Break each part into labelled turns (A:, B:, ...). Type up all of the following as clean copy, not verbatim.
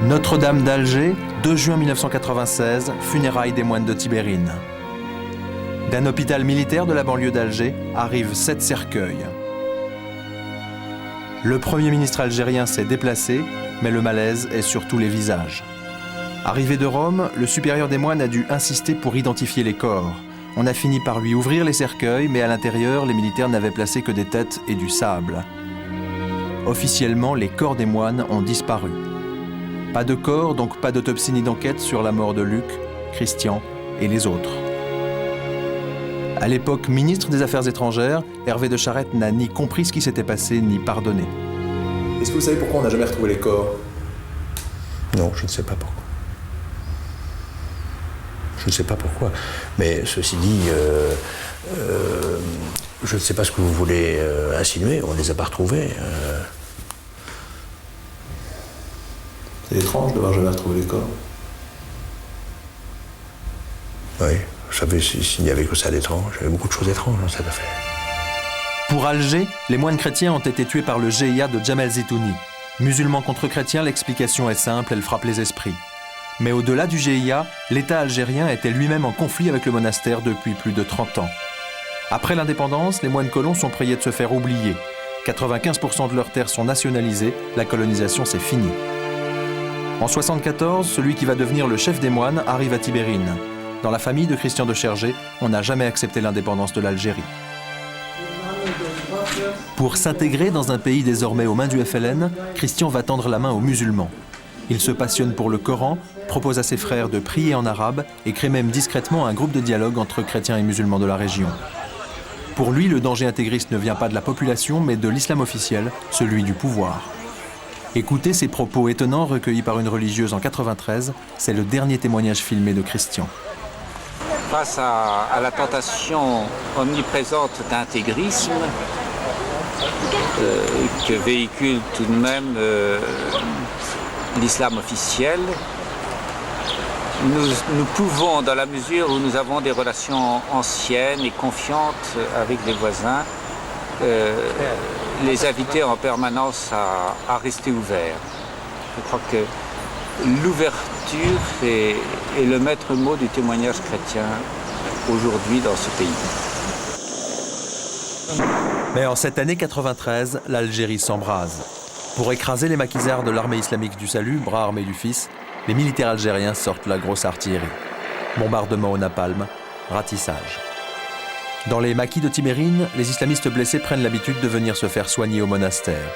A: Notre-Dame d'Alger, 2 juin 1996, funérailles des moines de Tibérine. D'un hôpital militaire de la banlieue d'Alger arrivent 7 cercueils. Le Premier ministre algérien s'est déplacé, mais le malaise est sur tous les visages. Arrivé de Rome, le supérieur des moines a dû insister pour identifier les corps. On a fini par lui ouvrir les cercueils, mais à l'intérieur, les militaires n'avaient placé que des têtes et du sable. Officiellement, les corps des moines ont disparu. Pas de corps, donc pas d'autopsie ni d'enquête sur la mort de Luc, Christian et les autres. À l'époque ministre des Affaires étrangères, Hervé de Charette n'a ni compris ce qui s'était passé, ni pardonné.
B: Est-ce que vous savez pourquoi on n'a jamais retrouvé les corps?
C: Non, je ne sais pas pourquoi. Je ne sais pas pourquoi. Mais ceci dit, je ne sais pas ce que vous voulez insinuer. On ne les a pas retrouvés.
B: C'est étrange d'avoir jamais retrouvé les corps.
C: Oui, vous savez, s'il n'y avait que ça d'étrange, il y avait beaucoup de choses étranges dans cette affaire.
A: Pour Alger, les moines chrétiens ont été tués par le GIA de Djamel Zitouni. Musulmans contre chrétiens, l'explication est simple, elle frappe les esprits. Mais au-delà du GIA, l'État algérien était lui-même en conflit avec le monastère depuis plus de 30 ans. Après l'indépendance, les moines colons sont priés de se faire oublier. 95% de leurs terres sont nationalisées, la colonisation c'est fini. En 1974, celui qui va devenir le chef des moines arrive à Tibérine. Dans la famille de Christian de Chergé, on n'a jamais accepté l'indépendance de l'Algérie. Pour s'intégrer dans un pays désormais aux mains du FLN, Christian va tendre la main aux musulmans. Il se passionne pour le Coran, propose à ses frères de prier en arabe et crée même discrètement un groupe de dialogue entre chrétiens et musulmans de la région. Pour lui, le danger intégriste ne vient pas de la population, mais de l'islam officiel, celui du pouvoir. Écoutez ces propos étonnants recueillis par une religieuse en 1993, c'est le dernier témoignage filmé de Christian.
D: Face à la tentation omniprésente d'intégrisme que véhicule tout de même l'islam officiel, nous pouvons, dans la mesure où nous avons des relations anciennes et confiantes avec les voisins, les inviter en permanence à rester ouverts. Je crois que l'ouverture est le maître mot du témoignage chrétien aujourd'hui dans ce pays.
A: Mais en cette année 93, l'Algérie s'embrase. Pour écraser les maquisards de l'armée islamique du salut, bras armé du fils, les militaires algériens sortent la grosse artillerie. Bombardement au napalm, ratissage. Dans les maquis de Tibérine, les islamistes blessés prennent l'habitude de venir se faire soigner au monastère.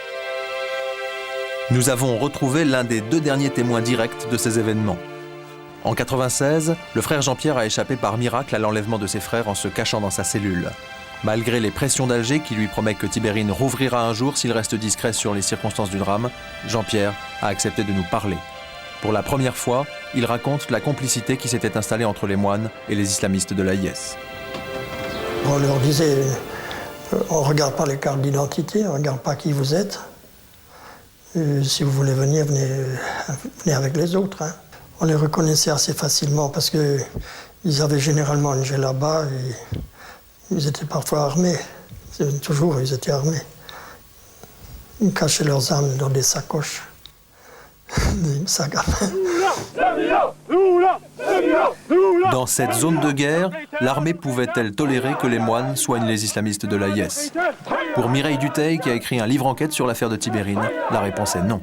A: Nous avons retrouvé l'un des 2 derniers témoins directs de ces événements. En 1996, le frère Jean-Pierre a échappé par miracle à l'enlèvement de ses frères en se cachant dans sa cellule. Malgré les pressions d'Alger qui lui promet que Tibérine rouvrira un jour s'il reste discret sur les circonstances du drame, Jean-Pierre a accepté de nous parler. Pour la première fois, il raconte la complicité qui s'était installée entre les moines et les islamistes de l'AIS.
E: On leur disait, on ne regarde pas les cartes d'identité, on ne regarde pas qui vous êtes. Si vous voulez venir, venez avec les autres. Hein. On les reconnaissait assez facilement parce qu'ils avaient généralement une djellaba et ils étaient parfois armés. Toujours, ils étaient armés. Ils cachaient leurs armes dans des sacoches, des sacs à main.
A: Dans cette zone de guerre, l'armée pouvait-elle tolérer que les moines soignent les islamistes de l'AIS? Pour Mireille Dutheil, qui a écrit un livre enquête sur l'affaire de Tibérine, la réponse est non.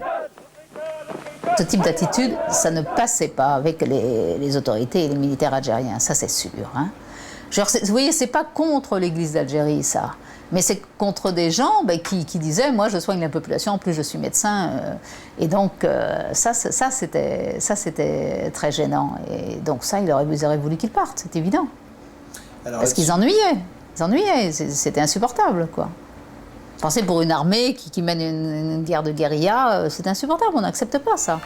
F: Ce type d'attitude, ça ne passait pas avec les autorités et les militaires algériens, ça c'est sûr. Hein. Genre, vous voyez, c'est pas contre l'Église d'Algérie, ça. Mais c'est contre des gens qui disaient « moi je soigne la population, en plus je suis médecin ». Et donc ça c'était très gênant. Et donc ça, ils auraient voulu qu'ils partent, c'est évident. Alors, parce qu'ils ennuyaient, c'était insupportable, quoi. Pensez pour une armée qui mène une guerre de guérilla, c'est insupportable, on n'accepte pas ça.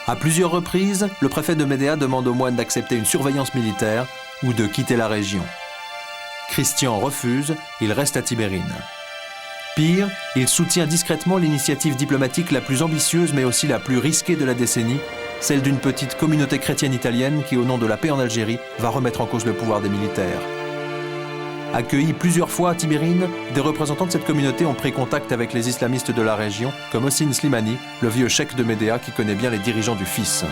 A: À plusieurs reprises, le préfet de Médéa demande aux moines d'accepter une surveillance militaire ou de quitter la région. Christian refuse, il reste à Tibérine. Pire, il soutient discrètement l'initiative diplomatique la plus ambitieuse mais aussi la plus risquée de la décennie, celle d'une petite communauté chrétienne italienne qui, au nom de la paix en Algérie, va remettre en cause le pouvoir des militaires. Accueillis plusieurs fois à Tibérine, des représentants de cette communauté ont pris contact avec les islamistes de la région, comme Hossein Slimani, le vieux cheikh de Médéa qui connaît bien les dirigeants du FIS.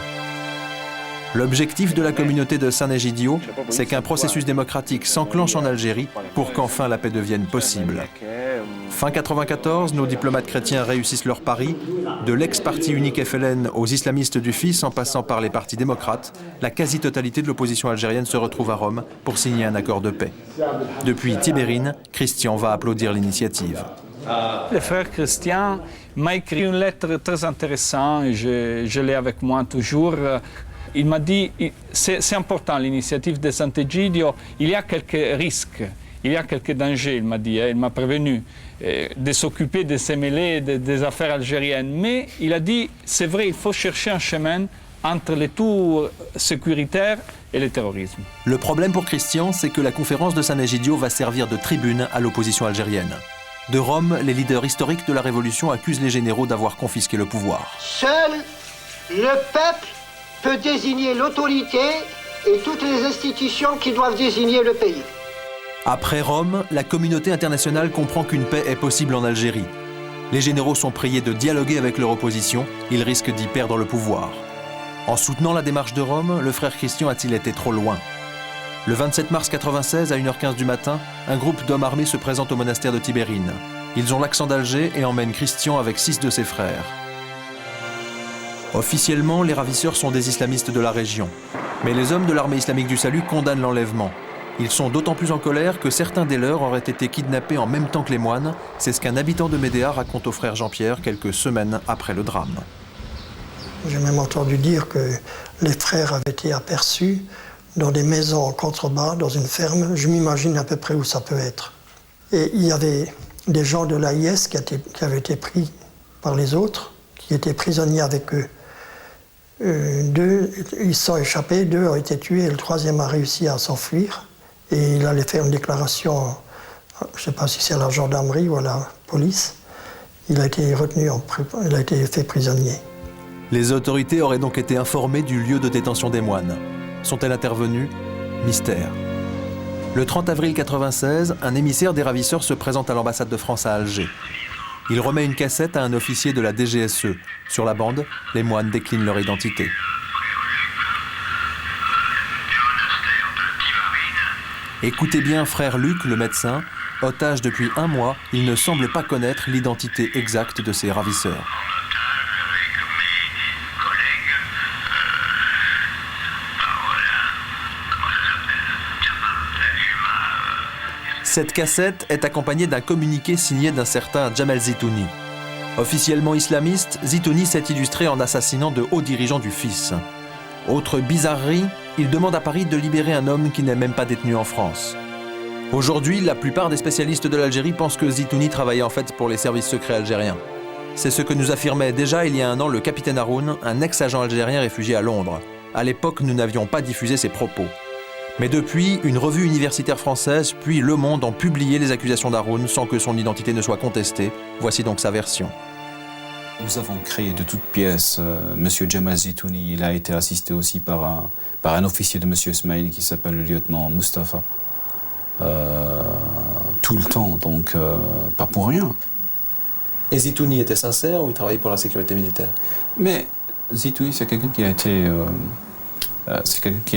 A: L'objectif de la communauté de Saint-Egidio, c'est qu'un processus démocratique s'enclenche en Algérie pour qu'enfin la paix devienne possible. Fin 1994, nos diplomates chrétiens réussissent leur pari. De l'ex-parti unique FLN aux islamistes du FIS, en passant par les partis démocrates, la quasi-totalité de l'opposition algérienne se retrouve à Rome pour signer un accord de paix. Depuis Tibérine, Christian va applaudir l'initiative.
G: Le frère Christian m'a écrit une lettre très intéressante, et je l'ai avec moi toujours. Il m'a dit, c'est important l'initiative de Sant'Egidio, il y a quelques risques, il y a quelques dangers, il m'a dit, il m'a prévenu de s'occuper, de se mêler des affaires algériennes. Mais il a dit, c'est vrai, il faut chercher un chemin entre les tours sécuritaires et le terrorisme.
A: Le problème pour Christian, c'est que la conférence de Saint-Egidio va servir de tribune à l'opposition algérienne. De Rome, les leaders historiques de la Révolution accusent les généraux d'avoir confisqué le pouvoir.
H: Seul le peuple peut désigner l'autorité et toutes les institutions qui doivent désigner le pays.
A: Après Rome, la communauté internationale comprend qu'une paix est possible en Algérie. Les généraux sont priés de dialoguer avec leur opposition, ils risquent d'y perdre le pouvoir. En soutenant la démarche de Rome, le frère Christian a-t-il été trop loin? Le 27 mars 1996, à 1h15 du matin, un groupe d'hommes armés se présente au monastère de Tibérine. Ils ont l'accent d'Alger et emmènent Christian avec 6 de ses frères. Officiellement, les ravisseurs sont des islamistes de la région. Mais les hommes de l'armée islamique du salut condamnent l'enlèvement. Ils sont d'autant plus en colère que certains des leurs auraient été kidnappés en même temps que les moines. C'est ce qu'un habitant de Médéa raconte au frère Jean-Pierre quelques semaines après le drame.
E: J'ai même entendu dire que les frères avaient été aperçus dans des maisons en contrebas, dans une ferme. Je m'imagine à peu près où ça peut être. Et il y avait des gens de l'AIS qui avaient été pris par les autres, qui étaient prisonniers avec eux. 2, ils se sont échappés, 2 ont été tués et le 3e a réussi à s'enfuir. Et il allait faire une déclaration, je ne sais pas si c'est à la gendarmerie ou à la police. Il a été retenu, il a été fait prisonnier.
A: Les autorités auraient donc été informées du lieu de détention des moines. Sont-elles intervenues? Mystère. Le 30 avril 1996, un émissaire des ravisseurs se présente à l'ambassade de France à Alger. Il remet une cassette à un officier de la DGSE. Sur la bande, les moines déclinent leur identité. Écoutez bien frère Luc, le médecin. Otage depuis 1 mois, il ne semble pas connaître l'identité exacte de ses ravisseurs. Cette cassette est accompagnée d'un communiqué signé d'un certain Djamel Zitouni. Officiellement islamiste, Zitouni s'est illustré en assassinant de hauts dirigeants du FIS. Autre bizarrerie, il demande à Paris de libérer un homme qui n'est même pas détenu en France. Aujourd'hui, la plupart des spécialistes de l'Algérie pensent que Zitouni travaillait en fait pour les services secrets algériens. C'est ce que nous affirmait déjà il y a 1 an le capitaine Haroun, un ex-agent algérien réfugié à Londres. À l'époque, nous n'avions pas diffusé ses propos. Mais depuis, une revue universitaire française puis Le Monde ont publié les accusations d'Haroun sans que son identité ne soit contestée. Voici donc sa version.
I: Nous avons créé de toutes pièces M. Djamel Zitouni. Il a été assisté aussi par un officier de M. Ismail qui s'appelle le lieutenant Mustafa. Tout le temps, donc pas pour rien.
B: Et Zitouni était sincère ou il travaillait pour la sécurité militaire?
I: Mais Zitouni, c'est quelqu'un qui a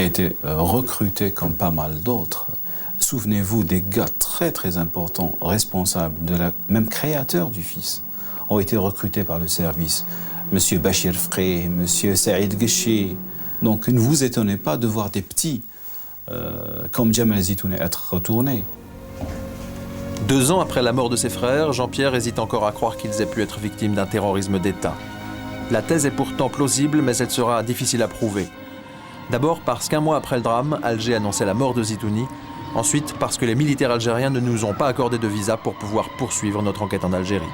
I: été... recruté comme pas mal d'autres. Souvenez-vous des gars très très importants, responsables, même créateurs du FIS, ont été recrutés par le service. Monsieur Bachir Frey, Monsieur Saïd Ghechi. Donc ne vous étonnez pas de voir des petits comme Djamel Zitouni être retournés.
A: 2 ans après la mort de ses frères, Jean-Pierre hésite encore à croire qu'ils aient pu être victimes d'un terrorisme d'État. La thèse est pourtant plausible, mais elle sera difficile à prouver. D'abord parce qu'1 mois après le drame, Alger annonçait la mort de Zitouni. Ensuite parce que les militaires algériens ne nous ont pas accordé de visa pour pouvoir poursuivre notre enquête en Algérie.